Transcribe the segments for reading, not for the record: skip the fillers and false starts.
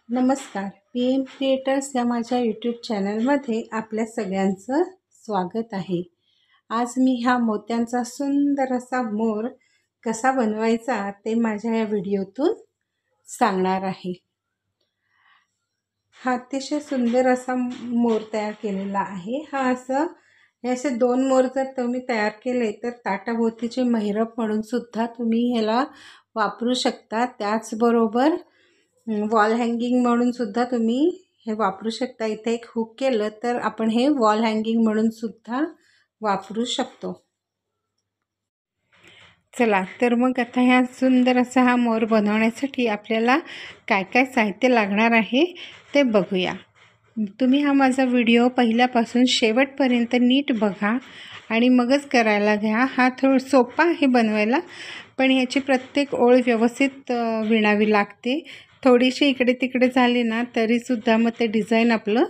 नमस्कार. PM creators या माझ्या यूट्यूब चॅनलमध्ये आपल्या सगळ्यांचं स्वागत आहे. आज मी ह्या मोत्यांचा सुंदर असा मोर कसा बनवायचा ते माझ्या या व्हिडिओतून सांगणार आहे. हा अतिशय सुंदर असा मोर तयार केलेला आहे. हे असे 2 मोर जर तुम्ही तयार केले तर ताटाभोवतीचे महिरप म्हणून सुद्धा तुम्ही ह्याला वापरू शकता. त्याचबरोबर वॉल हँगिंग म्हणून सुद्धा तुम्ही हे वापरू शकता. इथे एक हुक केलं तर आपण हे वॉल हँगिंग म्हणून सुद्धा वापरू शकतो. चला तर मग आता ह्या सुंदर असा हा मोर बनवण्यासाठी आपल्याला काय काय साहित्य लागणार आहे ते बघूया. तुम्ही हा माझा व्हिडिओ पहिल्यापासून शेवटपर्यंत नीट बघा आणि मगच करायला घ्या. हा थोडं सोपा आहे बनवायला, पण ह्याची प्रत्येक ओळ व्यवस्थित विणावी लागते. थोडीशी इकडे तिकडे झाली ना तरीसुद्धा मग ते डिझाईन आपलं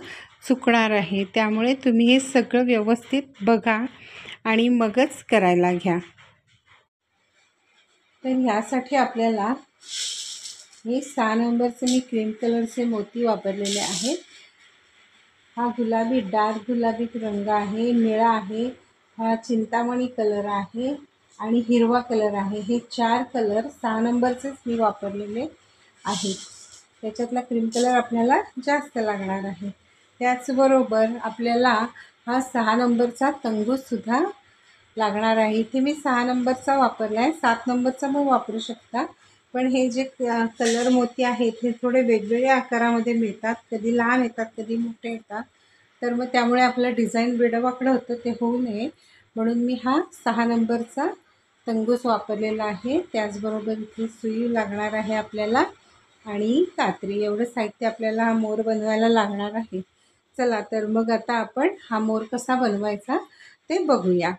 चुकणार आहे. त्यामुळे तुम्ही हे सगळं व्यवस्थित बघा आणि मगच करायला घ्या. तर ह्यासाठी आपल्याला हे 6 नंबरचे मी क्रीम कलरचे मोती वापरलेले आहेत. हा गुलाबी डार्क गुलाबी रंग आहे, निळा आहे, हा चिंतामणी कलर आहे आणि हिरवा कलर आहे. हे 4 कलर 6 नंबरचेच मी वापरलेले आहेत. त्याच्यातला क्रीम कलर आपल्याला जास्त लागणार आहे. त्याचबरोबर आपल्याला हा 6 नंबरचा तंगूससुद्धा लागणार आहे. इथे मी 6 नंबरचा वापरला आहे. 7 नंबरचा पण वापरू शकता. पण हे जे कलर मोती आहेत हे थोडे वेगवेगळ्या आकारामध्ये मिळतात. कधी लहान येतात, कधी मोठे येतात. तर मग त्यामुळे आपलं डिझाईन वेडंवाकडं होतं, ते होऊ नये म्हणून मी हा 6 नंबरचा तंगूस वापरलेला आहे. त्याचबरोबर इथे सुई लागणार आहे आपल्याला आणि कात्री. एवढं साहित्य आपल्याला हा मोर बनवायला लागणार आहे. चला तर मग आता आपण हा मोर कसा बनवायचा ते बघूया.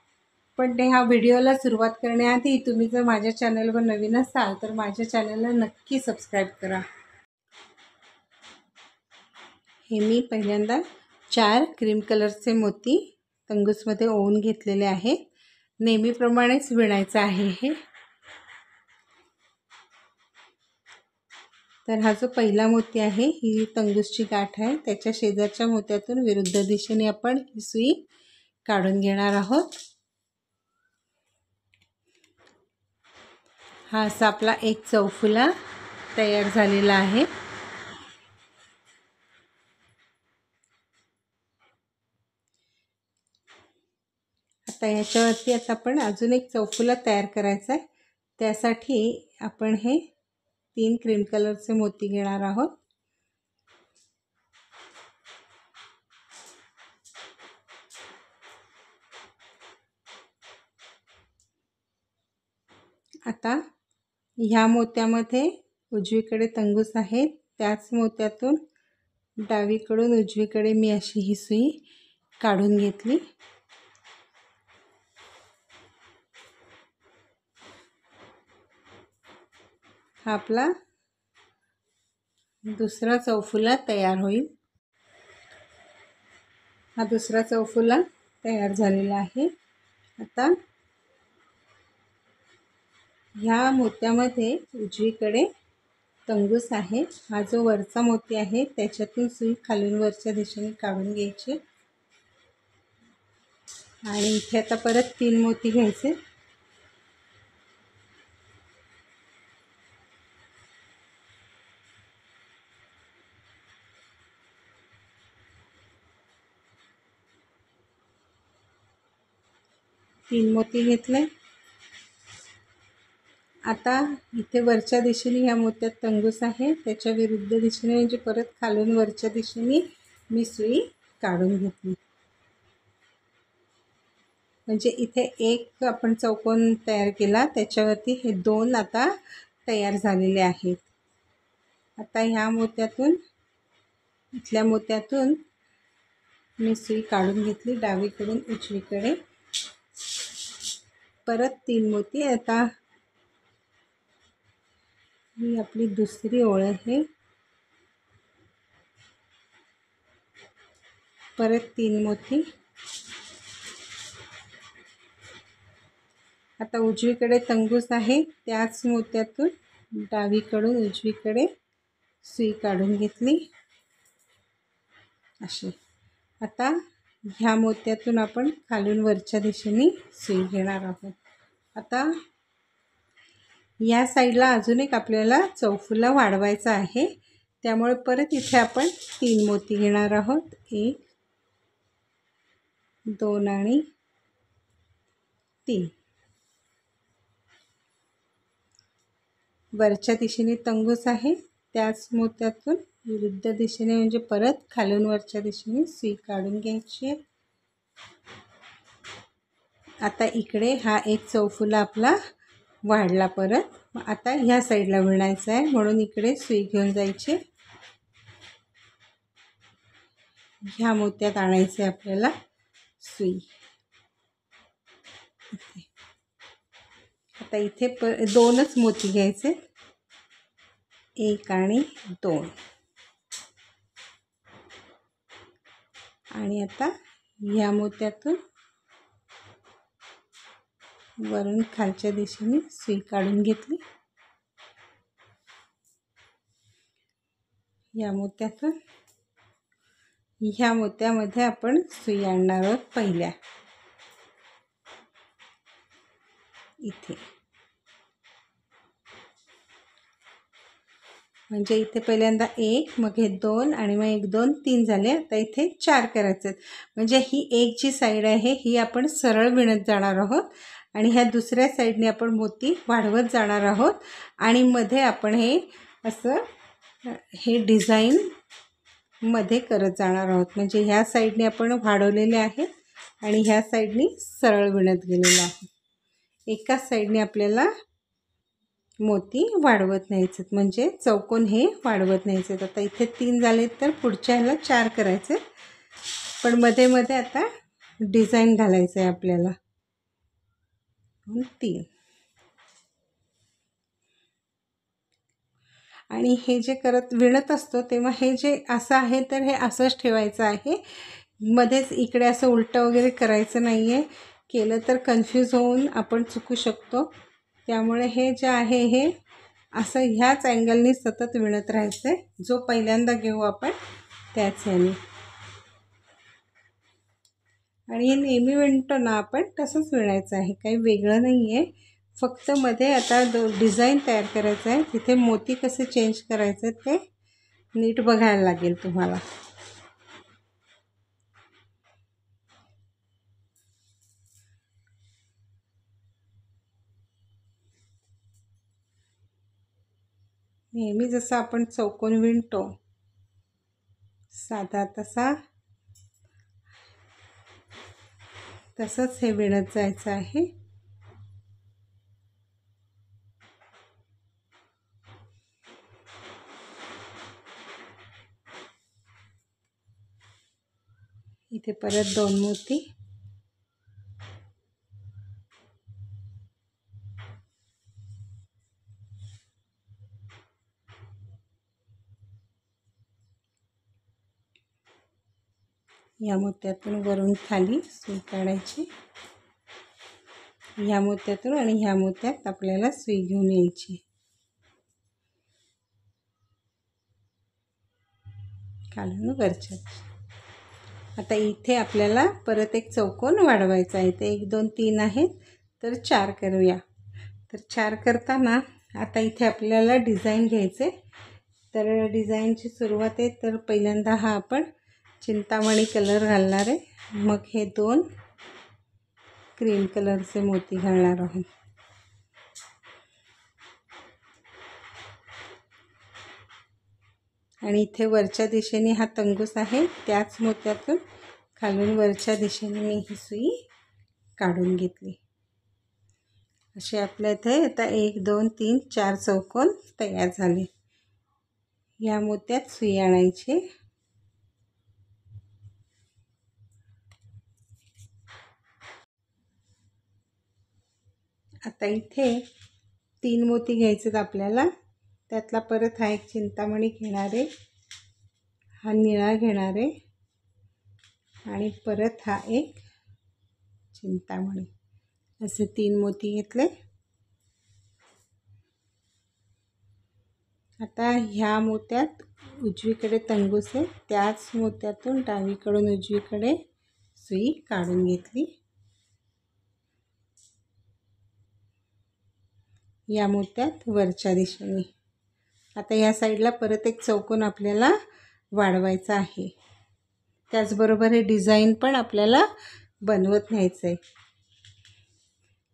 पण ह्या व्हिडिओला सुरुवात करण्याआधी तुम्ही जर माझ्या चॅनलवर नवीन असाल तर माझ्या चॅनलला नक्की सबस्क्राईब करा. हे मी पहिल्यांदा 4 क्रीम कलरचे मोती तंगूसमध्ये ओवून घेतलेले आहेत. नेहमीप्रमाणेच विणायचं आहे हे. तर हा जो पहिला मोती आहे, ही तंगूसची गाठ आहे, त्याच्या शेजारच्या मोत्यातून विरुद्ध दिशेने आपण ही सुई काढून घेणार आहोत. हा असा आपला एक चौफुला तयार झालेला आहे. आता ह्याच्यावरती आपण अजून एक चौफुला तयार करायचा आहे. त्यासाठी आपण हे 3 क्रीम कलरचे मोती घेणार आहोत. आता ह्या मोत्यामध्ये उजवीकडे तंगूस आहे, त्याच मोत्यातून डावीकडून उजवीकडे मी अशी ही सुई काढून घेतली. हा आपला दुसरा चौफुला तयार होईल. हा दुसरा चौफुला तयार झालेला आहे. आता ह्या मोत्यामध्ये उजवीकडे तंगूस आहे. हा जो वरचा मोती आहे त्याच्यातून सुई खालून वरच्या दिशेने काढून घ्यायची आणि इथे आता परत 3 मोती घ्यायचे. तीन मोती घेतले. आता इथे वरच्या दिशेने ह्या मोत्यात तंगूस आहे, त्याच्या विरुद्ध दिशेने म्हणजे परत खालून वरच्या दिशेने मी सुई काढून घेतली. म्हणजे इथे एक आपण चौकोन तयार केला, त्याच्यावरती हे 2 आता तयार झालेले आहेत. आता ह्या मोत्यातून इथल्या मोत्यातून मी सुई काढून घेतली डावीकडून उजवीकडे. परत 3 मोती. आता ही आपली दुसरी ओळ आहे. परत 3 मोती. आता उजवीकडे तंगूस आहे, त्याच मोत्यातून डावीकडून उजवीकडे सुई काढून घेतली अशी. आता ह्या मोत्यातून आपण खालून वरच्या दिशेने सुई घेणार आहोत. आता या साईडला अजून एक आपल्याला चौफुला वाढवायचा आहे, त्यामुळे परत इथे आपण 3 मोती घेणार आहोत. 1 2 आणि 3. वरच्या दिशेने तंगूस आहे, त्याच मोत्यातून विरुद्ध दिशेने म्हणजे परत खालून वरच्या दिशेने सुई काढून घ्यायची आहे. आता इकडे हा एक चौफुला आपला वाढला परत. आता ह्या साईडला विणायचा आहे, म्हणून इकडे सुई घेऊन जायची. ह्या मोत्यात आणायचे आपल्याला सुई. आता इथे 2च मोती घ्यायचे, 1 आणि 2. आणि आता ह्या मोत्यातून वरून खालच्या दिशेने सुई काढून घेतली. या मोत्यातून ह्या मोत्यामध्ये आपण सुई आणणार आहोत पहिल्या इथे. म्हणजे इथे पहिल्यांदा 1, मग हे 2 आणि मग 1 2 3 झाले. आता इथे 4 करायचे आहेत. म्हणजे ही एक जी साईड आहे ही आपण सरळ विणत जाणार आहोत आणि ह्या दुसऱ्या साईडने आपण मोती वाढवत जाणार आहोत आणि मध्ये आपण हे असं हे डिझाईन मध्ये करत जाणार आहोत. म्हणजे ह्या साईडने आपण वाढवलेले आहेत आणि ह्या साईडने सरळ विणत गेलेलं आहे. एकाच साईडने आपल्याला मोती वाढवत न्यायचे, म्हणजे चौकोन हे वाढवत न्यायचे. आता इथे 3 झाले तर पुढच्या ह्याला 4 करायचे, पण मध्ये मध्ये आता डिझाईन घालायचं आहे आपल्याला. 3. आणि हे जे विणत असतो तेव्हा हे जे असं आहे तर हे असंच ठेवायचं आहे. मध्येच इकडे असं उलटं वगैरे करायचं नाही आहे. केलं तर कन्फ्यूज होऊन आपण चुकू शकतो. त्यामुळे हे जे आहे हे असं ह्याच अँगलनी सतत विणत राहायचं आहे. जो पहिल्यांदा घेऊ आपण त्याच ह्याने. आणि हे नेहमी विणतो ना आपण तसंच विणायचं आहे, काही वेगळं नाही आहे. फक्त मध्ये आता डिझाईन तयार करायचं आहे, तिथे मोती कसे चेंज करायचे ते नीट बघायला लागेल तुम्हाला. नेहमी जसं आपण चौकोन विणतो साधा तसंच हे विणत जायचं आहे. इथे परत 2 मोती. या मोत्यातून वरून खाली सुई काढायची. ह्या मोत्यातून आणि ह्या मोत्यात आपल्याला सुई घेऊन यायची. खालून वरच्या. आता इथे आपल्याला परत एक चौकोन वाढवायचा आहे. ते 1 2 3 आहेत तर 4 करूया. तर 4 करताना आता इथे आपल्याला डिझाईन घ्यायचे. तर डिझाईनची सुरुवात आहे तर पहिल्यांदा हा आपण चिंतामणी कलर घालणार आहे. मग हे 2 क्रीम कलरचे मोती घालणार आहोत. आणि इथे वरच्या दिशेने हा तंगूस आहे, त्याच मोत्यातून खालून वरच्या दिशेने मी ही सुई काढून घेतली. असे आपल्या इथे आता 1 2 3 4 चौकोन तयार झाले. या मोत्यात सुई आणायची. आता इथे 3 मोती घ्यायचे आपल्याला. त्यातला परत हा एक चिंतामणी घेणार आहे, हा निळा घेणार आहे आणि परत हा एक चिंतामणी. असे 3 मोती घेतले आता ह्या मोत्यात उजवीकडे तंगूस आहे, त्याच मोत्यातून डावीकडून उजवीकडे सुई काढून घेतली. या मोत्यात वरच्या दिशेने. आता या साईडला परत एक चौकोन आपल्याला वाढवायचा आहे. त्याचबरोबर हे डिझाईन पण आपल्याला बनवत न्यायचं आहे.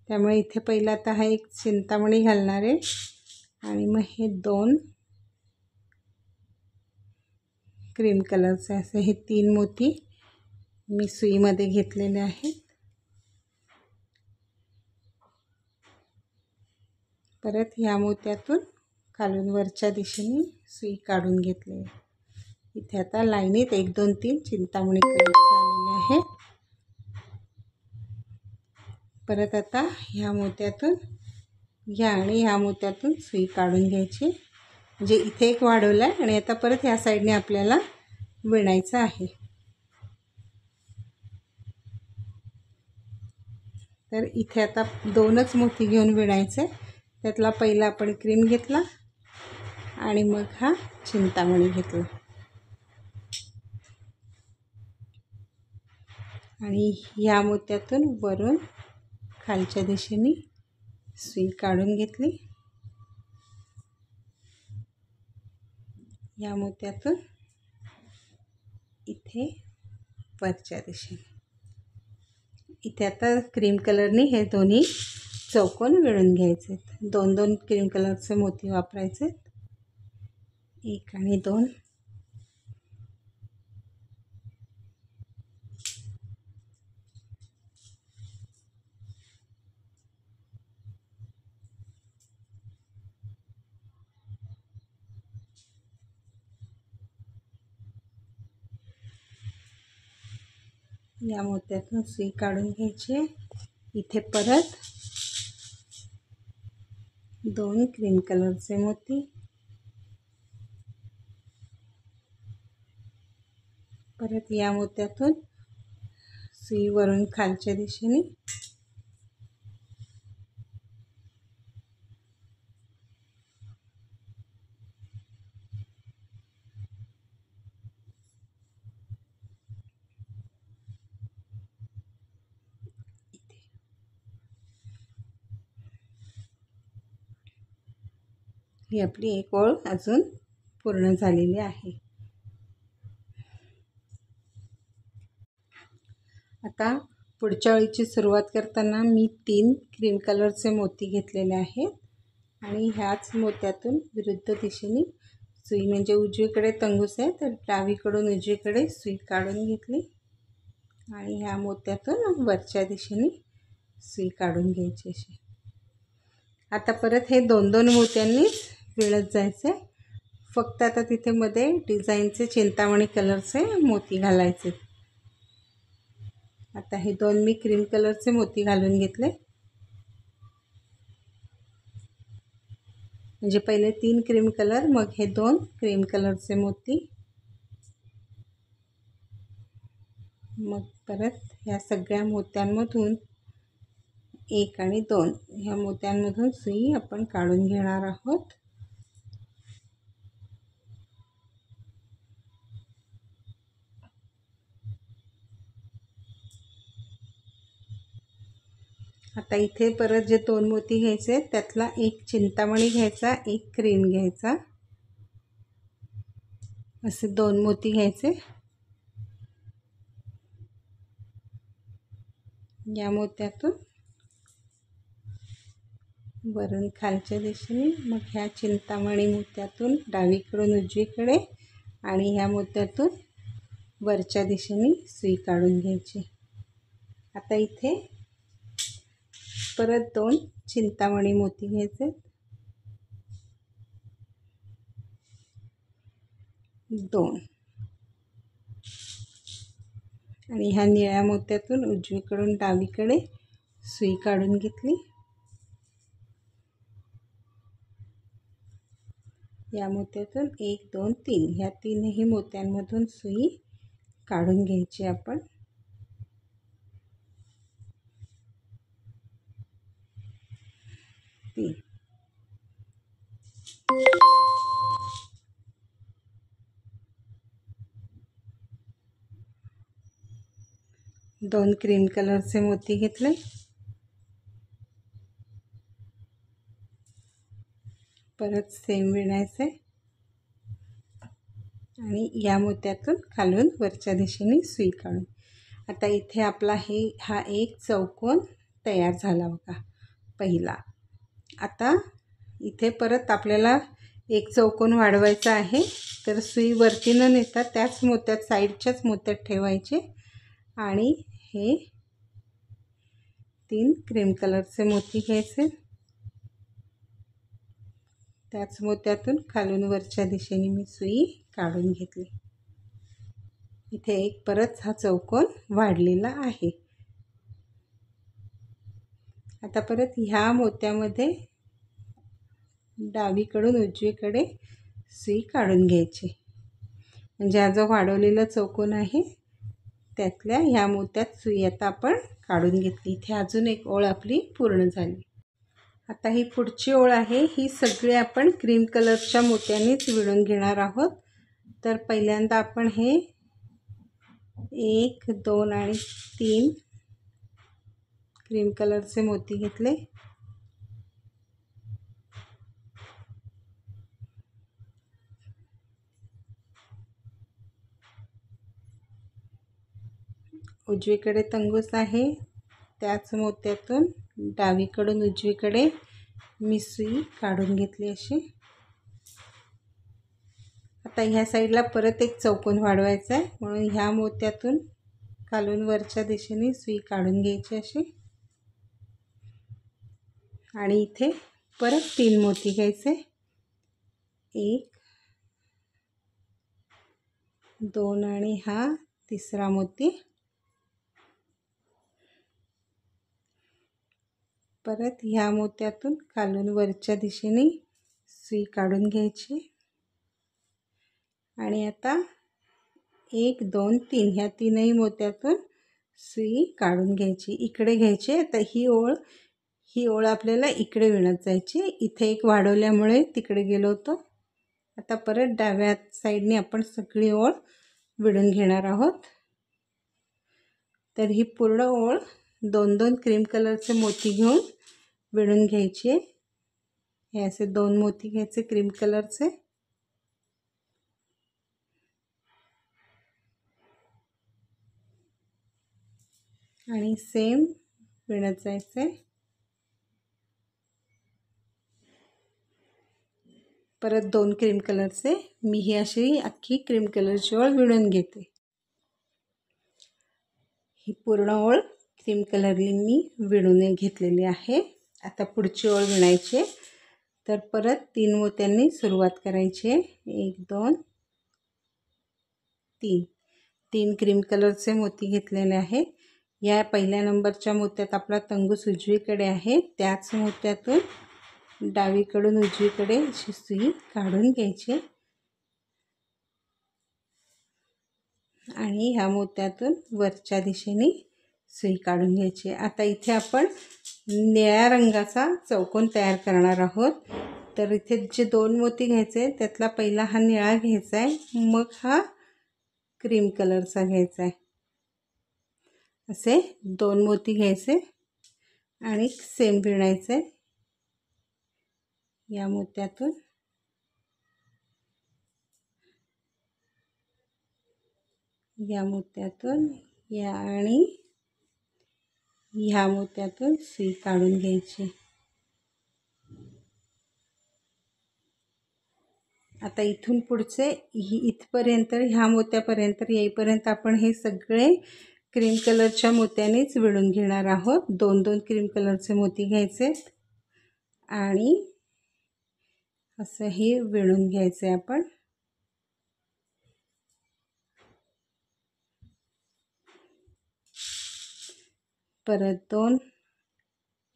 त्यामुळे इथे पहिला आता हा एक चिंतामणी घालणार आहे आणि मग हे 2 क्रीम कलरचे असे हे 3 मोती मी सुईमध्ये घेतलेले आहेत. परत ह्या मोत्यातून खालून वरच्या दिशेने सुई काढून घेतली. इथे आता लाईनीत 1 2 3 चिंतामणी कलर आलेले आहेत. परत आता ह्या मोत्यातून ह्या आणि ह्या मोत्यातून सुई काढून घ्यायची. म्हणजे इथे एक वाढवला आहे आणि आता परत ह्या साईडने आपल्याला विणायचं आहे. तर इथे आता 2च मोती घेऊन विणायचे. त्यातला पहिला आपण क्रीम घेतला आणि मग हा चिंतामणी घेतला आणि ह्या मोत्यातून वरून खालच्या दिशेने सुई काढून घेतली. या मोत्यातून इथे वरच्या दिशेने. इथे आता क्रीम कलरने हे दोन्ही चौकोन विणून घ्यायचे. 2 2 क्रीम कलरचे मोती वापरायचे. 1 आणि 2. या मोत्यातून सुई काढून घ्यायची. इथे परत 2 क्रीम कलरचे मोती. परत या मोत्यातून सुई वरून खालच्या दिशेने. ही आपली एक ओळ अजून पूर्ण झालेली आहे. आता पुढच्या ओळीची सुरुवात करताना मी 3 क्रीम कलरचे मोती घेतलेले आहेत आणि ह्याच मोत्यातून विरुद्ध दिशेने सुई, म्हणजे उजवीकडे तंगूस आहे तर डावीकडून उजवीकडे सुई काढून घेतली आणि ह्या मोत्यातून वरच्या दिशेने सुई काढून घ्यायची अशी. आता परत हे 2 2 मोत्यांनी विणत जायचे. फक्त आता तिथे मध्ये डिझाईनचे चिंतामणी कलरचे मोती घालायचे. आता हे 2 मी क्रीम कलरचे मोती घालून घेतले. म्हणजे पहिले 3 क्रीम कलर, मग हे 2 क्रीम कलरचे मोती, मग परत ह्या सगळ्या मोत्यांमधून 1 आणि 2 ह्या मोत्यांमधून सुई आपण काढून घेणार आहोत. आता इथे परत जे 2 मोती घ्यायचे त्यातला 1 चिंतामणी घ्यायचा, 1 क्रीम घ्यायचा, असे 2 मोती घ्यायचे. या मोत्यातून वरून खालच्या दिशेने, मग ह्या चिंतामणी मोत्यातून डावीकडून उजवीकडे आणि ह्या मोत्यातून वरच्या दिशेने सुई काढून घ्यायची. आता इथे परत 2 चिंतामणी मोती घ्यायचे. 2 आणि ह्या निळ्या मोत्यातून उजवीकडून डावीकडे सुई काढून घेतली. या मोत्यातून 1 2 3 ह्या 3ही मोत्यांमधून सुई काढून घ्यायची आपण. 2 क्रीम कलरचे मोती घेतले, परत सेम विणायचे आणि या मोत्यातून खालून वरच्या दिशेने सुई काढून. आता इथे आपला हा एक चौकोन तयार झाला बघा पहिला. आता इथे परत आपल्याला एक चौकोन वाढवायचा आहे, तर सुई वरती न नेता त्याच मोत्यात साईडच्याच मोत्यात ठेवायचे आणि हे 3 क्रीम कलरचे मोती घ्यायचे, त्याच मोत्यातून खालून वरच्या दिशेने मी सुई काढून घेतली. इथे एक परत हा चौकोन वाढलेला आहे. आता परत ह्या मोत्यामध्ये डावीकडून उजवीकडे सुई काढून घ्यायची, म्हणजे हा जो वाढवलेला चौकोन आहे त्यातल्या ह्या मोत्यात सुई आता आपण काढून घेतली. इथे अजून एक ओळ आपली पूर्ण झाली. आता ही पुढची ओळ आहे, ही सगळी आपण क्रीम कलरच्या मोत्यानेच विणून घेणार आहोत. तर पहिल्यांदा आपण हे 1, 2 आणि 3 क्रीम कलरचे मोती घेतले, उजवीकडे तंगूस आहे, त्याच मोत्यातून डावीकडून उजवीकडे मी सुई काढून घेतली अशी. आता ह्या साईडला परत एक चौकोन वाढवायचा आहे, म्हणून ह्या मोत्यातून खालून वरच्या दिशेने सुई काढून घ्यायची अशी आणि इथे परत 3 मोती घ्यायचे, 1, 2 आणि हा तिसरा मोती. परत ह्या मोत्यातून खालून वरच्या दिशेने सुई काढून घ्यायची आणि आता 1, 2, 3 ह्या तीनही मोत्यातून सुई काढून घ्यायची, इकडे घ्यायची. आता ही ओळ आपल्याला इकडे विणत जायची. इथे एक वाढवल्यामुळे तिकडे गेलो होतो. आता परत डाव्या साईडने आपण सगळी ओळ विणून घेणार आहोत. तर ही पूर्ण ओळ 2-2 क्रीम कलरचे मोती घेऊन विणून घ्यायची. हे असे 2 मोती घ्यायचे क्रीम कलरचे आणि सेम विणत जायचे. परत 2 क्रीम कलरचे मी ही अशी अख्खी क्रीम कलरची ओळ विणून घेते. ही पूर्ण ओळ क्रीम कलरनी मी विणून घेतलेली आहे. आता पुढची ओळ विणायची. तर परत 3 मोत्यांनी सुरुवात करायची. 1, 2, 3 3 क्रीम कलरचे मोती घेतलेले आहेत. या पहिल्या नंबरच्या मोत्यात आपला तंगूस उजवीकडे आहे, त्याच मोत्यातून डावीकडून उजवीकडे अशी सुई काढून घ्यायची आणि ह्या मोत्यातून वरच्या दिशेने सुई काढून घ्यायची. आता इथे आपण निळ्या रंगाचा चौकोन तयार करणार आहोत. तर इथे जे 2 मोती घ्यायचे त्यातला पहिला हा निळा घ्यायचा आहे, मग हा क्रीम कलरचा घ्यायचा आहे. असे 2 मोती घ्यायचे आणि सेम विणायचे. या मोत्यातून या मोत्यातून या आणि ह्या मोत्यातून सुई काढून घ्यायची. आता इथून पुढचे इथपर्यंत ह्या मोत्यापर्यंत येईपर्यंत आपण हे सगळे क्रीम कलरच्या मोत्यानेच विणून घेणार आहोत. 2-2 क्रीम कलरचे मोती घ्यायचे आणि असं हे विणून घ्यायचे आपण. परत 2,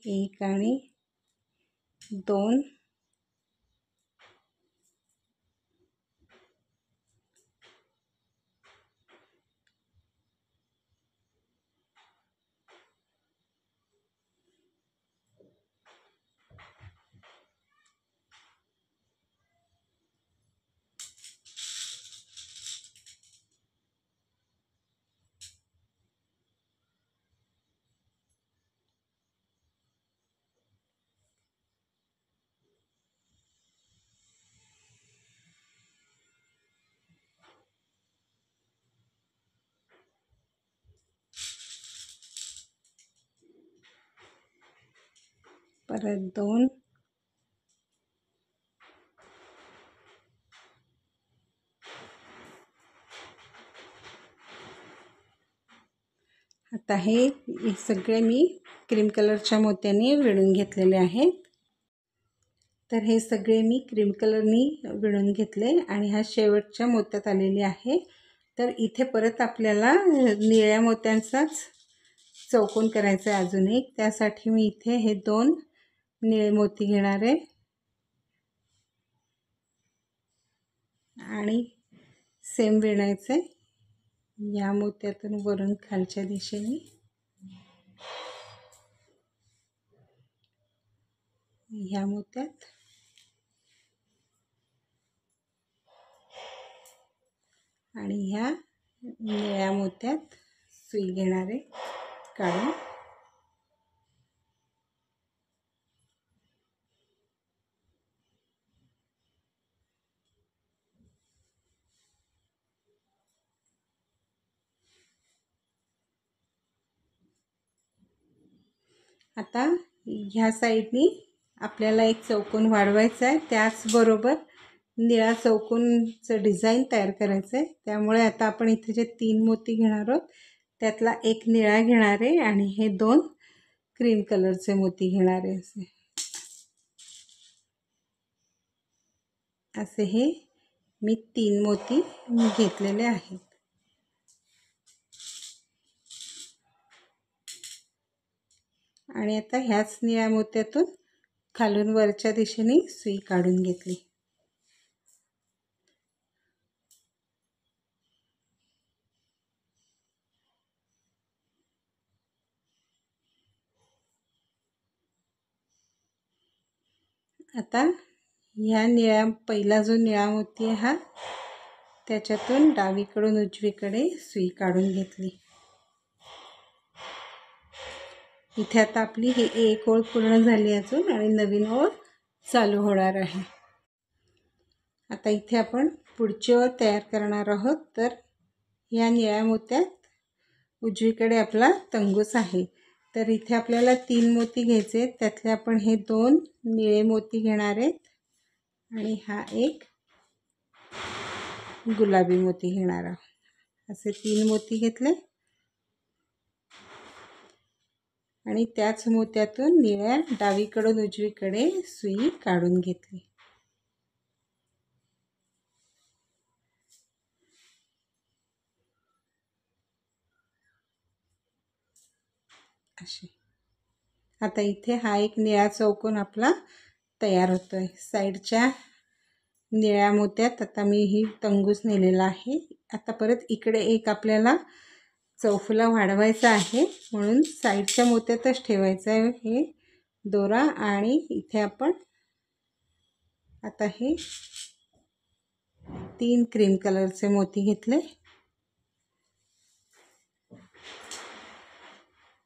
1 आणि 2 परत 2, आता हे सगळे मी क्रीम कलरच्या मोत्यांनी विणून घेतलेले आहेत. तर हे सगळे मी क्रीम कलरनी विणून घेतले आणि हा शेवटच्या मोत्यात आलेले आहे. तर इथे परत आपल्याला निळ्या मोत्यांचाच चौकोन करायचा आहे अजून एक. त्यासाठी मी इथे हे 2 निळे मोती घेणार आहे आणि सेम विणायचं आहे. या मोत्यातून वरून खालच्या दिशेने ह्या मोत्यात आणि ह्या निळ्या मोत्यात सुई घेणार आहे काढून. आता ह्या साईडनी आपल्याला एक चौकोन वाढवायचा आहे. त्याचबरोबर निळा चौकोनचं डिझाईन तयार करायचं आहे. त्यामुळे आता आपण इथे जे 3 मोती घेणार आहोत त्यातला एक निळा घेणार आहे आणि हे 2 क्रीम कलरचे मोती घेणार आहे. असे हे मी 3 मोती घेतलेले आहेत. आणि आता ह्याच निळ्या मोत्यातून खालून वरच्या दिशेने सुई काढून घेतली. आता ह्या पहिला जो निळा मोती आहे हा त्याच्यातून डावीकडून उजवीकडे सुई काढून घेतली. इथे आता आपली ही एक ओळ पूर्ण झाली अजून आणि नवीन ओळ चालू होणार आहे. आता इथे आपण पुढची ओळ तयार करणार आहोत. तर या निळ्या मोत्यात उजवीकडे आपला तंगूस आहे. तर इथे आपल्याला 3 मोती घ्यायचे. त्यातले आपण हे 2 निळे मोती घेणार आहेत आणि हा एक गुलाबी मोती घेणार आहोत. असे 3 मोती घेतले आणि त्याच मोत्यातून निळ्या डावीकडून उजवीकडे सुई काढून घेतली. अशी आता इथे हा एक निळा चौकोन आपला तयार होतोय. साईडच्या निळ्या मोत्यात आता मी ही तंगूस नेलेला आहे. आता परत इकडे एक आपल्याला चौफुला वाढवायचा आहे म्हणून साईडच्या मोत्यातच ठेवायचं आहे हे दोरा. आणि इथे आपण आता हे 3 क्रीम कलरचे मोती घेतले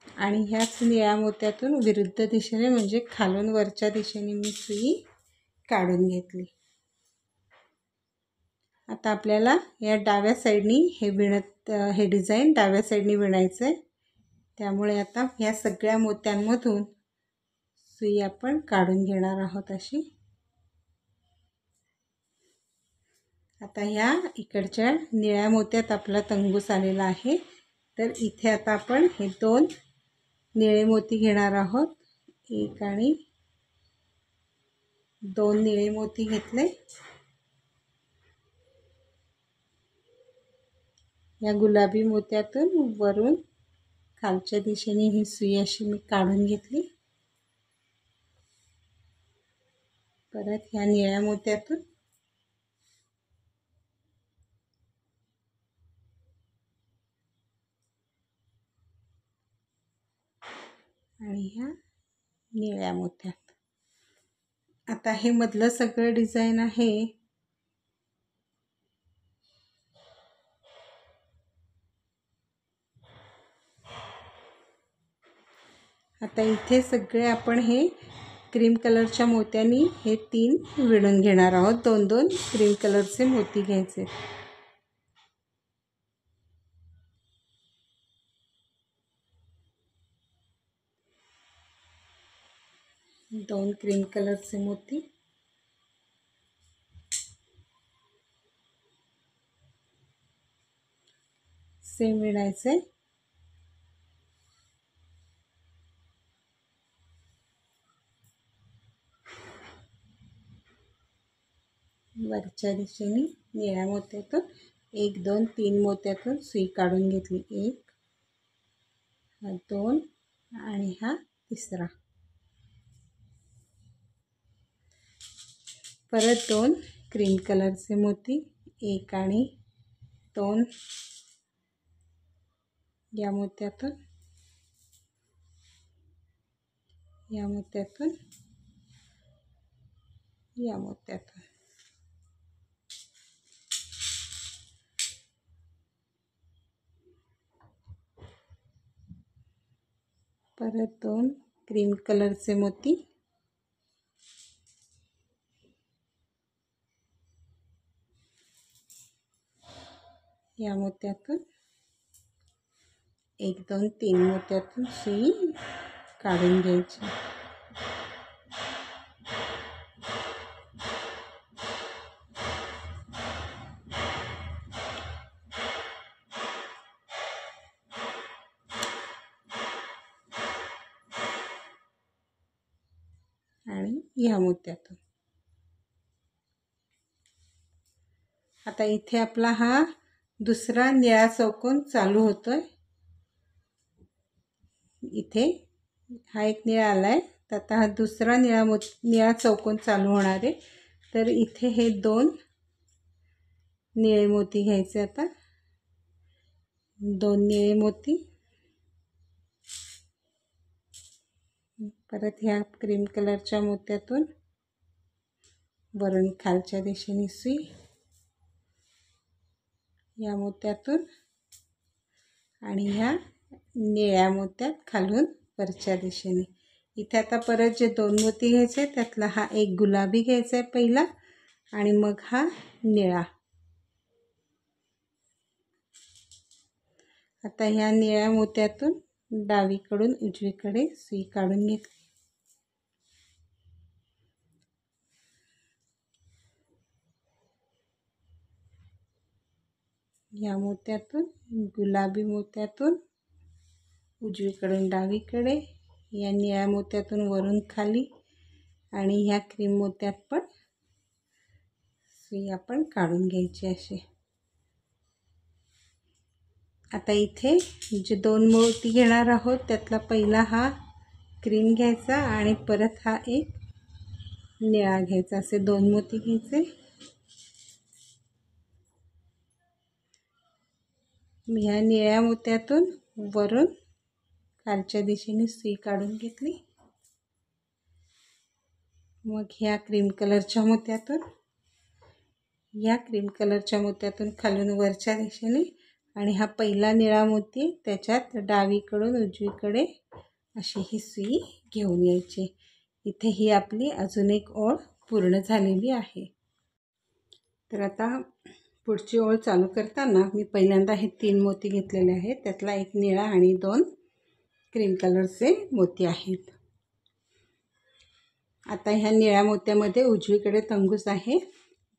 आणि ह्याच निळ्या मोत्यातून विरुद्ध दिशेने म्हणजे खालून वरच्या दिशेने मी सुई काढून घेतली. आता आपल्याला या डाव्या साईडनी हे डिझाईन डाव्या साईडनी विणायचं आहे. त्यामुळे आता ह्या सगळ्या मोत्यांमधून सुई आपण काढून घेणार आहोत अशी. आता ह्या इकडच्या निळ्या मोत्यात आपला तंगूस आलेला आहे. तर इथे आता आपण हे 2 निळे मोती घेणार आहोत. एक आणि 2 निळे मोती घेतले. या गुलाबी मोत्यातून वरून खालच्या दिशेने ही सुई अशी मी काढून घेतली. परत ह्या निळ्या मोत्यातून आणि ह्या निळ्या मोत्यात. आता हे मधलं सगळं डिझाईन आहे आता इथे सगळे आपण हे क्रीम कलरच्या मोत्यांनी हे 3 विणून घेणार आहोत. 2-2 क्रीम कलरचे मोती घ्यायचे. 2 क्रीम कलरचे मोती, सेम विणायचे. वरच्या दिशेने निळ्या मोत्यातून 1 2 3 मोत्यातून सुई काढून घेतली. 1 हा 2 आणि हा तिसरा. परत 2 क्रीम कलरचे मोती, 1 आणि 2 या मोत्यातून, या मोत्यातून, या मोत्यातून. परत 2 क्रीम कलरचे मोती, या मोत्यातून 1 2 3 मोत्यातून सुई काढून घ्यायची. आणि या मोत्यातून. आता इथे आपला हा दुसरा निळा चौकोन चालू होतोय. इथे हा एक निळा आलाय, तर आता हा दुसरा निळा चौकोन चालू होणार आहे. तर इथे हे 2 निळे मोती घ्यायचे. आता 2 निळे मोती, परत ह्या क्रीम कलरच्या मोत्यातून वरून खालच्या दिशेने सुई, या मोत्यातून आणि ह्या निळ्या मोत्यात खालून वरच्या दिशेने. इथे आता परत जे 2 मोती घ्यायचे त्यातला हा एक गुलाबी घ्यायचा आहे पहिला आणि मग हा निळा. आता ह्या निळ्या मोत्यातून डावीकडून उजवीकडे सुई काढून घेतली. या मोत्यातून, गुलाबी मोत्यातून उजवीकडून डावीकडे, या निळ्या मोत्यातून वरून खाली आणि ह्या क्रीम मोत्यात पण सुई आपण काढून घ्यायची अशी. आता इथे जे 2 मोती घेणार आहोत त्यातला पहिला हा क्रीम घ्यायचा आणि परत हा एक निळा घ्यायचा. असे 2 मोती घ्यायचे. ह्या निळ्या मोत्यातून वरून खालच्या दिशेने सुई काढून घेतली. मग ह्या क्रीम कलरच्या मोत्यातून, या क्रीम कलरच्या मोत्यातून खालून वरच्या दिशेने आणि हा पहिला निळा मोती त्याच्यात डावीकडून उजवीकडे अशी ही सुई घेऊन यायची. इथे ही आपली अजून एक ओळ पूर्ण झालेली आहे. तर आता पुढची ओळ चालू करताना मी पहिल्यांदा हे 3 मोती घेतलेले आहेत. त्यातला एक निळा आणि 2 क्रीम कलरचे मोती आहेत. आता ह्या निळ्या मोत्यामध्ये उजवीकडे तंगूस आहे.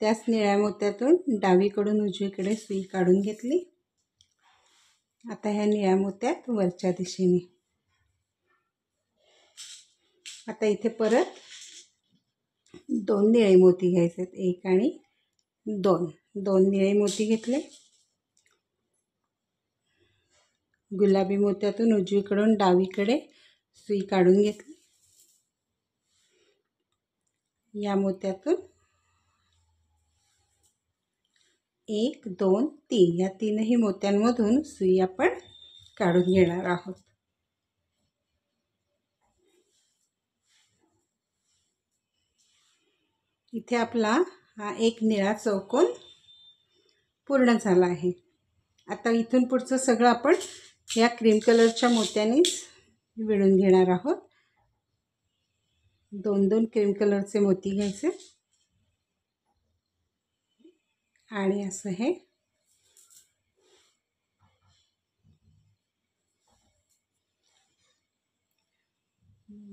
त्याच निळ्या मोत्यातून डावीकडून उजवीकडे सुई काढून घेतली. आता ह्या निळ्या मोत्यात वरच्या दिशेने. आता इथे परत 2 निळे मोती घ्यायचे आहेत. 1 आणि 2. 2 निळे मोती घेतले. गुलाबी मोत्यातून उजवीकडून डावीकडे सुई काढून घेतली. या मोत्यातून 1 2 3 या 3ही मोत्यांमधून सुई आपण काढून घेणार आहोत. इथे आपला हा एक निळा चौकोन पूर्ण झाला आहे. आता इथून पुढचं सगळं आपण या क्रीम कलरच्या मोत्यानेच विणून घेणार आहोत. 2-2 क्रीम कलरचे मोती घ्यायचे आणि असं हे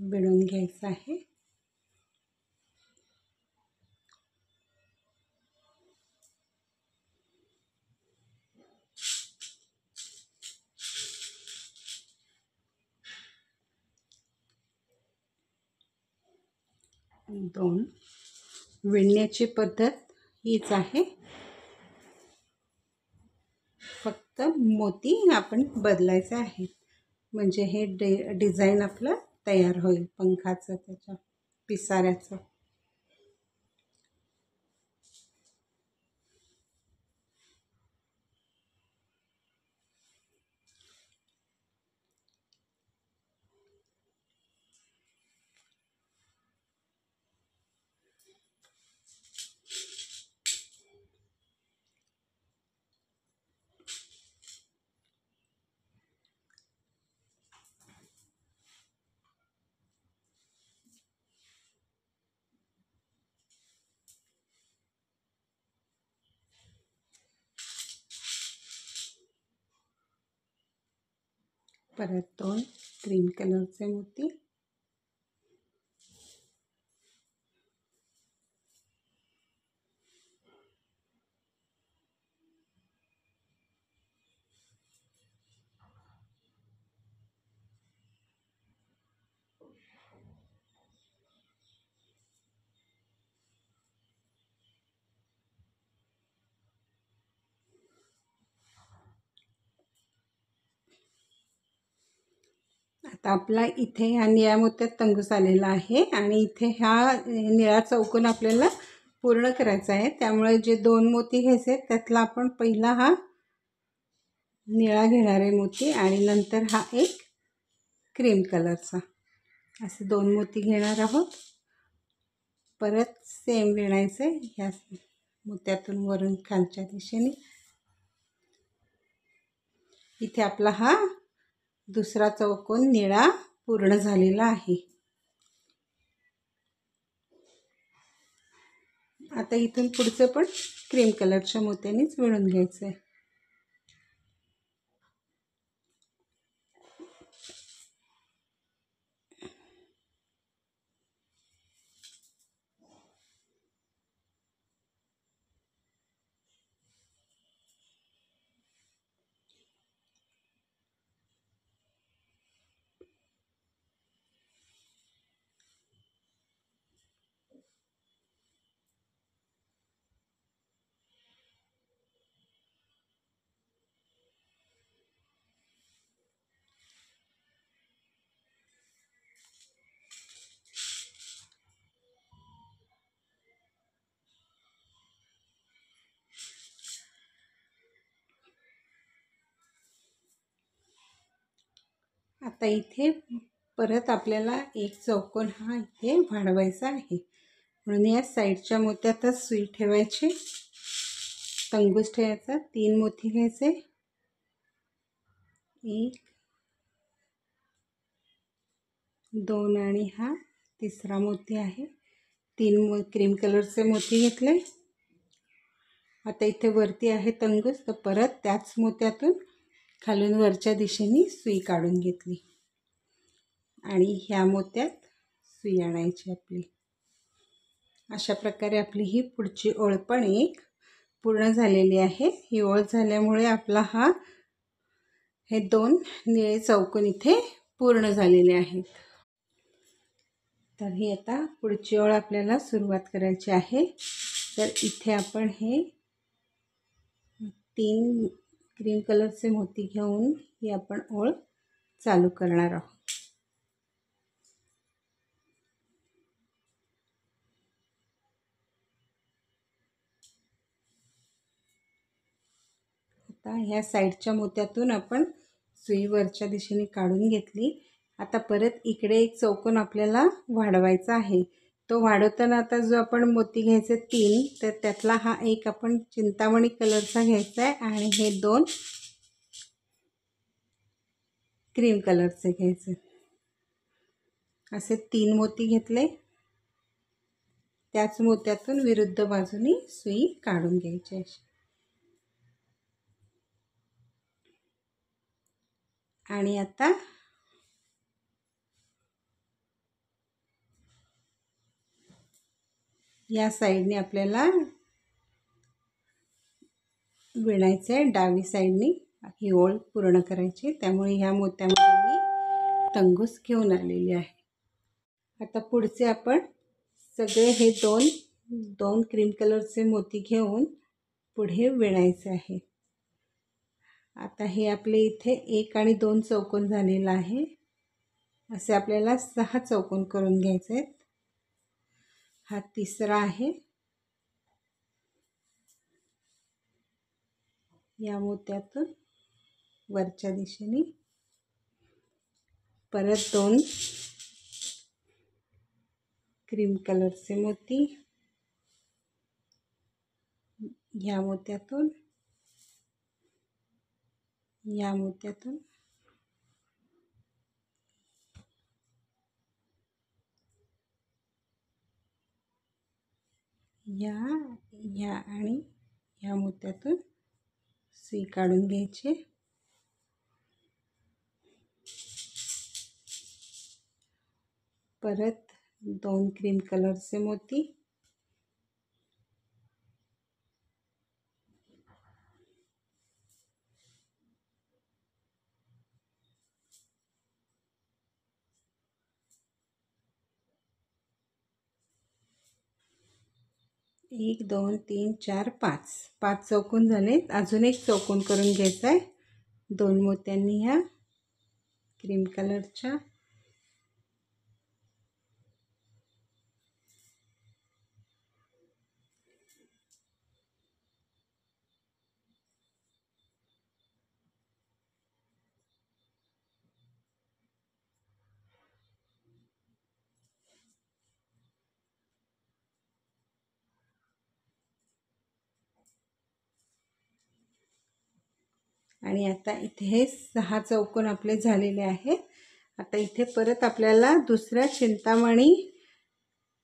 विणून घ्यायचं आहे. 2. विणण्याची पद्धत हीच आहे, फक्त मोती आपण बदलायचे आहेत, म्हणजे हे डिझाईन आपलं तयार होईल पंखाचं, त्याच्या पिसाऱ्याचं. परत 2 क्रीम कलरचे मोती. आता आपला इथे ह्या निळ्या मोत्यात तंगूस आलेला आहे आणि इथे हा निळा चौकोन आपल्याला पूर्ण करायचा आहे. त्यामुळे जे 2 मोती घ्यायचे त्यातला आपण पहिला हा निळा घेणारे मोती आणि नंतर हा एक क्रीम कलरचा, असे 2 मोती घेणार आहोत. परत सेम विणायचे ह्या मोत्यातून वरून खालच्या दिशेने. इथे आपला हा दुसरा चौकोन निळा पूर्ण झालेला आहे. आता इथून पुढचं पण क्रीम कलरच्या मोत्यानेच विणून घ्यायचं आहे. आता इथे परत आपल्याला एक चौकोन हा इथे वाढवायचा आहे, म्हणून या साईडच्या मोत्यातच सुई ठेवायची, तंगूस ठेवायचा. 3 मोती घ्यायचे, 1 2 आणि हा तिसरा मोती आहे. 3 क्रीम कलरचे मोती घेतले. आता इथे वरती आहे तंगूस, तर परत त्याच मोत्यातून खालून वरच्या दिशेने सुई काढून घेतली आणि ह्या मोत्यात सुई आणायची आपली. अशा प्रकारे आपली ही पुढची ओळ पण एक पूर्ण झालेली आहे. ही ओळ झाल्यामुळे आपला हे 2 निळे चौकोन इथे पूर्ण झालेले आहेत. तर ही आता पुढची ओळ आपल्याला सुरुवात करायची आहे. तर इथे आपण हे 3 क्रीम कलरचे मोती घेऊन ही आपण ओळ चालू करणार आहोत. आता ह्या साईडच्या मोत्यातून आपण सुई वरच्या दिशेने काढून घेतली. आता परत इकडे एक चौकोन आपल्याला वाढवायचा आहे. तो वाढवताना आता जो आपण मोती घ्यायचे 3, तर त्यातला हा एक आपण चिंतामणी कलरचा घ्यायचा आहे आणि हे 2 क्रीम कलरचे घ्यायचे. असे 3 मोती घेतले. त्याच मोत्यातून विरुद्ध बाजूनी सुई काढून घ्यायची अशी. आणि आता या साईडने आपल्याला विणायचं आहे, डावी साईडने ही ओळ पूर्ण करायची. त्यामुळे ह्या मोत्यामध्ये मी तंगूस घेऊन आलेली आहे. आता पुढचे आपण सगळे हे दोन दोन क्रीम कलरचे मोती घेऊन पुढे विणायचे आहे. आता हे आपले इथे 1 आणि 2 चौकोन झालेला आहे. असे आपल्याला 6 चौकोन करून घ्यायचे आहेत. हा तिसरा आहे. या मोत्यातून वरच्या दिशेने परत 2 क्रीम कलरचे मोती, या मोत्यातून, या मोत्यातून, या आणि या मोत्यातून सुई काढून घ्यायची. परत 2 क्रीम कलरचे मोती, एक 2 3 4 5 चौकोन झाले. अजून एक चौकोन करून घ्यायचा आहे 2 मोत्यांनी ह्या क्रीम कलरच्या. आणि आता इथे हे 6 चौकोन आपले झालेले आहेत. आता इथे परत आपल्याला दुसऱ्या चिंतामणी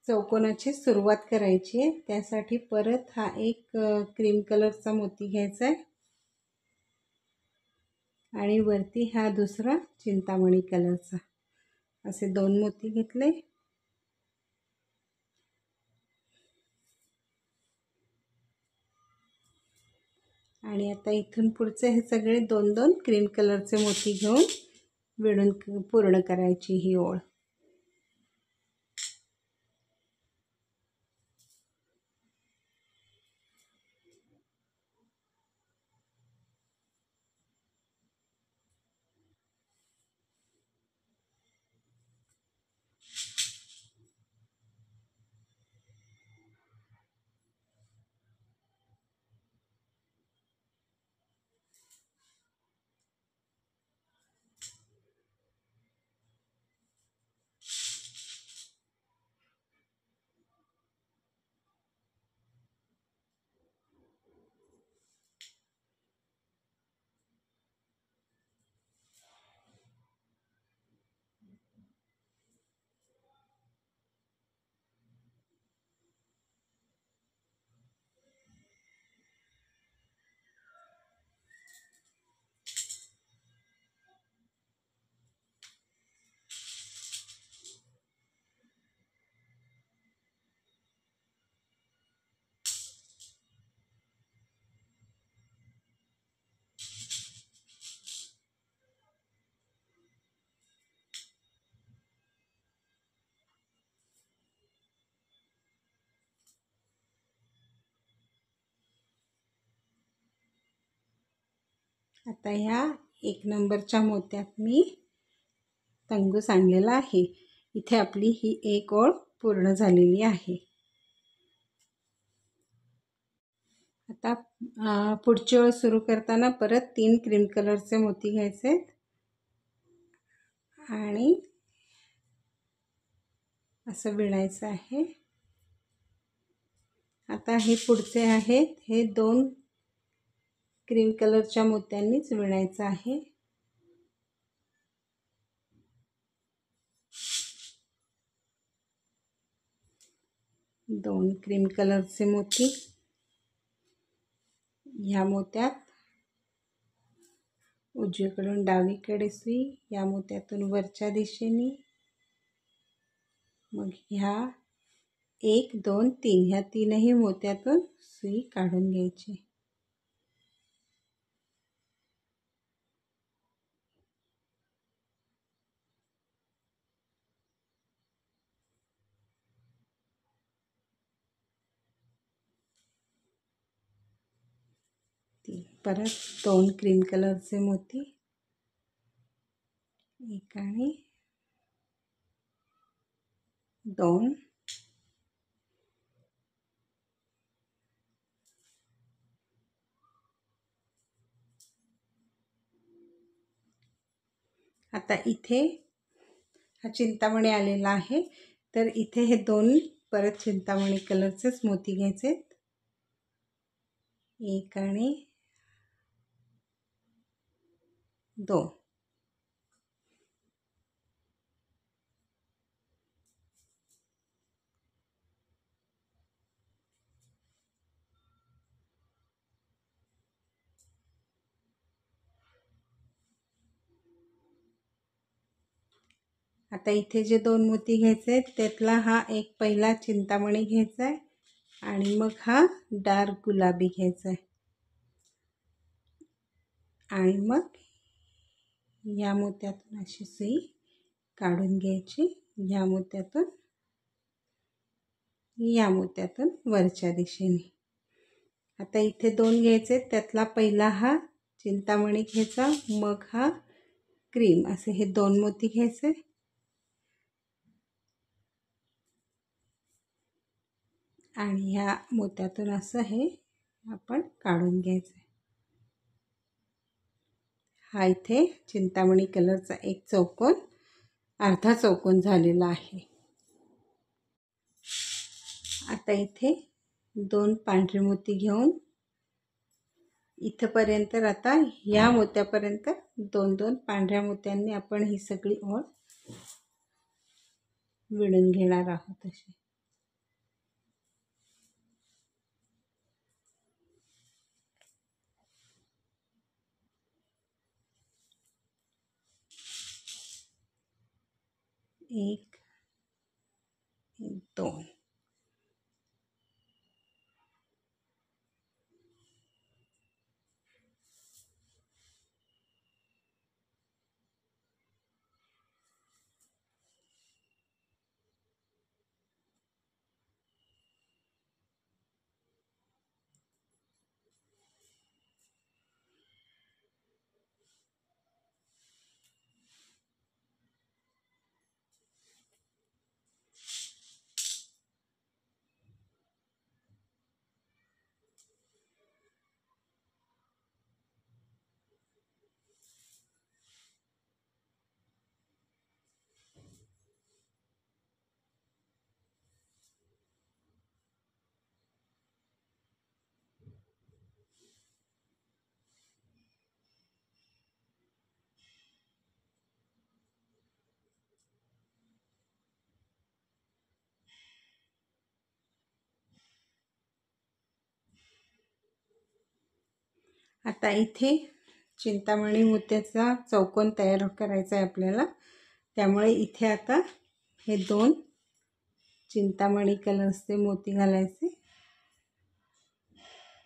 चौकोनाची सुरुवात करायची आहे. त्यासाठी परत हा एक क्रीम कलरचा मोती घ्यायचा आहे आणि वरती हा दुसरा चिंतामणी कलरचा, असे 2 मोती घेतले. आणि आता इथून पुढचे हे सगळे 2-2 क्रीम कलरचे मोती घेऊन विणून पूर्ण करायची ही ओळ. आता ह्या 1 नंबरच्या मोत्यात मी तंगूस आणलेला आहे. इथे आपली ही एक ओळ पूर्ण झालेली आहे. आता पुढची ओळ सुरू करताना परत 3 क्रीम कलरचे मोती घ्यायचे आणि असं विणायचं आहे. आता हे पुढचे आहेत, हे 2 क्रीम कलरच्या मोत्यांनीच विणायचं आहे. दोन क्रीम कलरचे मोती ह्या मोत्यात, उजवीकडून डावीकडे सुई, या मोत्यातून वरच्या दिशेने, मग ह्या 1 2 3 ह्या तीनही मोत्यातून सुई काढून घ्यायची. परत 2 क्रीम कलरचे मोती, 1 आणि 2, आता इथे हा चिंतामणी आलेला आहे, तर इथे हे 2 परत चिंतामणी कलरचेच मोती घ्यायचे, 1 आणि 2. आता इथे जे 2 मोती घ्यायचे आहेत त्यातला हा एक पहिला चिंतामणी घ्यायचा आहे आणि मग हा डार्क गुलाबी घ्यायचा आहे आणि मग या मोत्यातून अशी सुई काढून घ्यायची, या मोत्यातून वरच्या दिशेने. आता इथे 2 घ्यायचे, त्यातला पहिला हा चिंतामणी घ्यायचा, मग हा क्रीम, असे हे 2 मोती घ्यायचे आणि ह्या मोत्यातून असं हे आपण काढून घ्यायचं. हा इथे चिंतामणी कलरचा एक चौकोन, अर्धा चौकोन झालेला आहे. आता इथे 2 पांढरे मोती घेऊन इथपर्यंत, आता या मोत्यापर्यंत 2-2 पांढऱ्या मोत्यांनी आपण ही सगळी ओळ विणून घेणार आहोत. अशी एक, 2. आता इथे चिंतामणी मोत्याचा चौकोन तयार करायचा आहे आपल्याला, त्यामुळे इथे आता हे 2 चिंतामणी कलरचे मोती घालायचे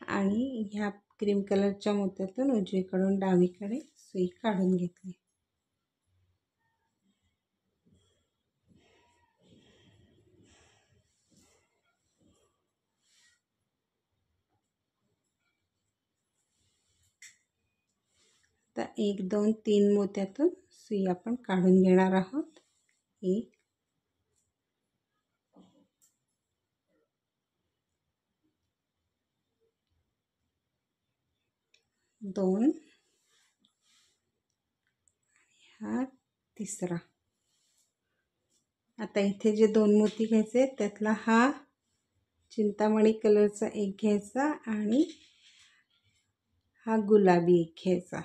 आणि ह्या क्रीम कलरच्या मोत्यातून उजवीकडून डावीकडे सुई काढून घेतली. आता 1, 2, 3 मोत्यातून सुई आपण काढून घेणार आहोत. 1, 2, हा तिसरा. आता इथे जे 2 मोती घ्यायचे त्यातला हा चिंतामणी कलरचा एक घ्यायचा आणि हा गुलाबी एक घ्यायचा.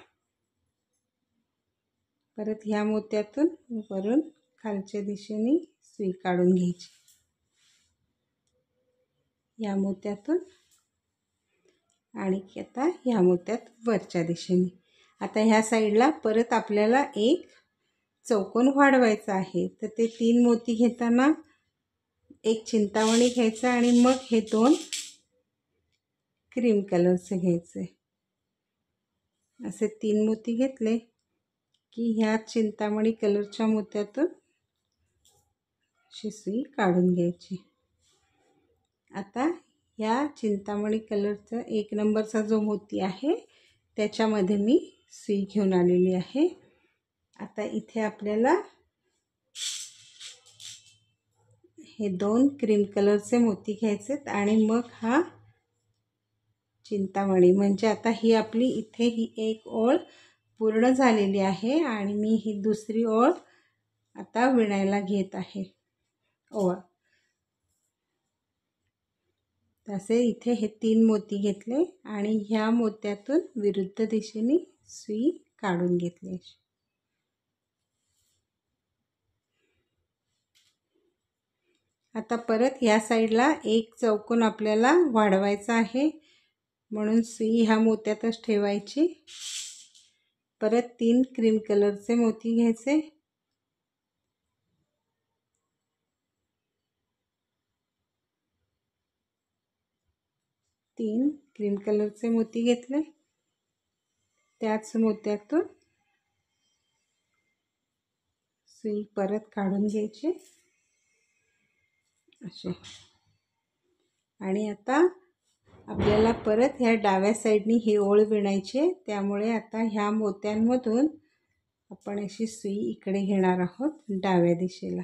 परत ह्या मोत्यातून वरून खालच्या दिशेने सुई काढून घ्यायची, या मोत्यातून आणि आता ह्या मोत्यात वरच्या दिशेने. आता ह्या साईडला परत आपल्याला एक चौकोन वाढवायचा आहे, तर ते 3 मोती घेताना एक चिंतामणी घ्यायचा आणि मग हे 2 क्रीम कलरचे घ्यायचे. असे 3 मोती घेतले की ह्या चिंतामणी कलरच्या मोत्यातून अशी सुई काढून घ्यायची. आता या चिंतामणी कलरचा 1 नंबरचा जो मोती आहे त्याच्यामध्ये मी सुई घेऊन आलेली आहे। आता इथे आपल्याला हे 2 क्रीम कलरचे मोती घ्यायचेत आणि मग हा चिंतामणी, म्हणजे आता ही आपली इथे ही एक ओळ पूर्ण झालेली आहे आणि मी ही दुसरी ओळ आता विणायला घेत आहे ओळ। तसे इथे हे 3 मोती घेतले आणि ह्या मोत्यातून विरुद्ध दिशेने सुई काढून घेतली। आता परत या साईडला एक चौकोन आपल्याला वाढवायचा आहे, म्हणून सुई ह्या मोत्यातच ठेवायची। परत 3 क्रीम कलरचे मोती घ्यायचे, तीन क्रीम कलरचे मोती घेतले, त्याच मोत्यातून सुई परत काढून घ्यायची असे। आणि आता आपल्याला परत ह्या डाव्या साईडनी ही ओळ विणायची, त्यामुळे आता ह्या मोत्यांमधून आपण अशी सुई इकडे घेणार आहोत डाव्या दिशेला।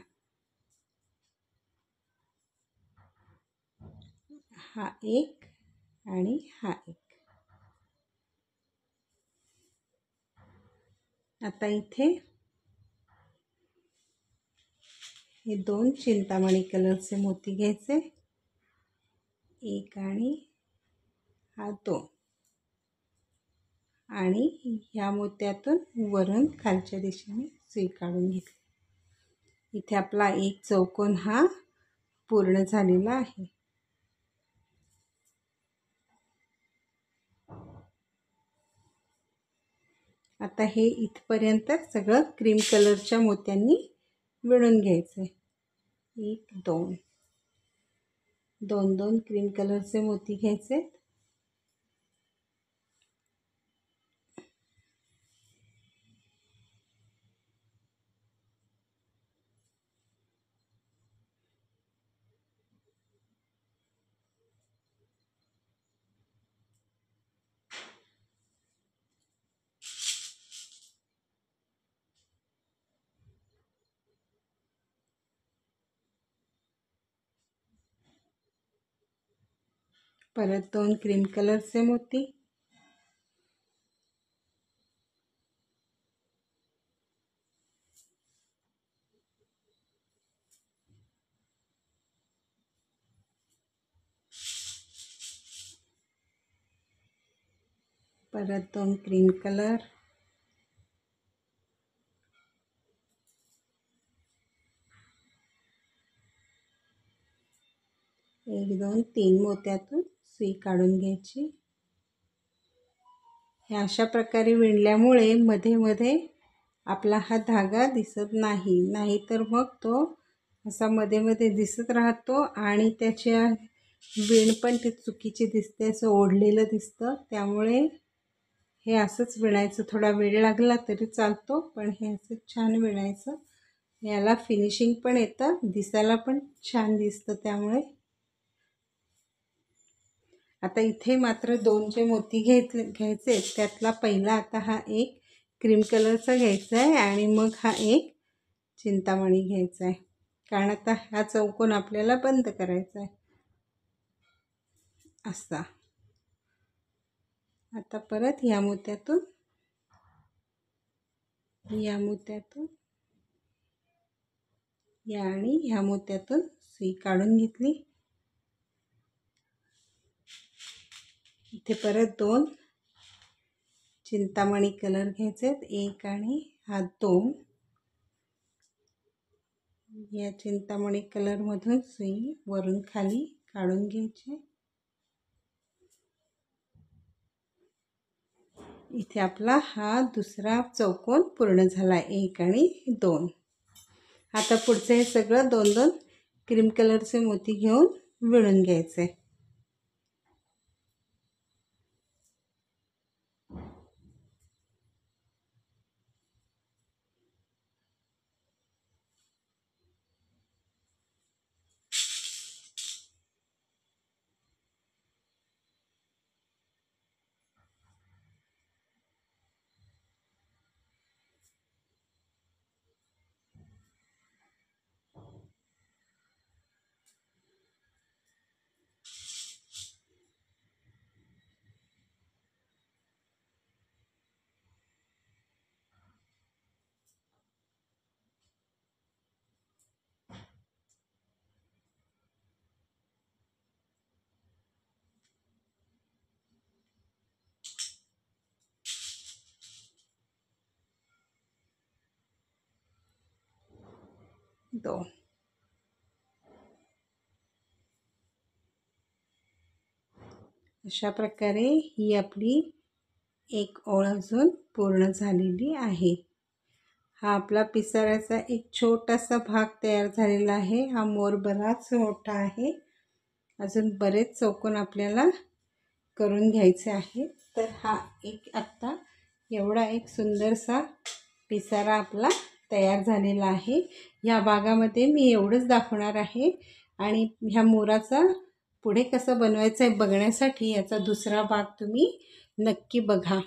हा एक आणि हा एक। आता इथे हे 2 चिंतामणी कलरचे मोती घ्यायचे, एक आणि हा 2, आणि ह्या मोत्यातून वरून खालच्या दिशेने सुई काढून घेतली। इथे आपला एक चौकोन हा पूर्ण झालेला आहे। आता हे इथपर्यंत सगळं क्रीम कलरच्या मोत्यांनी विणून घ्यायचे। 1 2 2 2 क्रीम कलरचे मोती घ्यायचे, परत 2 क्रीम कलरचे मोती, परत 2 क्रीम कलर, एक 2 3 मोत्यातून सुई काढून घ्यायची। हे अशा प्रकारे विणल्यामुळे मध्ये मध्ये आपला हा धागा दिसत नाही, नाहीतर मग तो असा मध्ये मध्ये दिसत राहतो आणि त्याच्या विण पण ती चुकीची दिसते, असं ओढलेलं दिसतं। त्यामुळे हे असंच विणायचं, थोडा वेळ लागला तरी चालतो, पण हे असं छान विणायचं। याला फिनिशिंग पण येतं, दिसायला पण छान दिसतं। त्यामुळे आता इथे मात्र 2 जे मोती घ्यायचे त्यातला पहिला आता हा एक क्रीम कलरचा घ्यायचा आहे आणि मग हा एक चिंतामणी घ्यायचा आहे, कारण आता हा चौकोन आपल्याला बंद करायचा आहे असा। आता परत या मोत्यातून या आणि ह्या मोत्यातून सुई काढून घेतली। इथे परत 2 चिंतामणी कलर घ्यायचे, एक आणि हा 2, या चिंतामणी कलर मधून सुई वरून खाली काढून घ्यायची। इथे आपला हा दुसरा चौकोन पूर्ण झाला, 1 आणि 2। आता पुढचे हे सगळं 2 2 क्रीम कलरचे मोती घेऊन विणून घ्यायचे। 2. अशा प्रकारे ही आपली एक ओळ अजून पूर्ण झालेली आहे. हा आपला पिसाऱ्याचा एक छोटासा भाग तयार झालेला आहे. हा मोर बराच मोठा आहे. अजून बरेच चौकोन आपल्याला करून घ्यायचे आहे. तर हा एक आत्ता एवढा एक सुंदरसा पिसारा आपला तयार झालेला आहे. ह्या भागामध्ये मी एवढंच दाखवणार आहे आणि ह्या मोराचा पुढे कसं बनवायचं आहे बघण्यासाठी याचा दुसरा भाग तुम्ही नक्की बघा.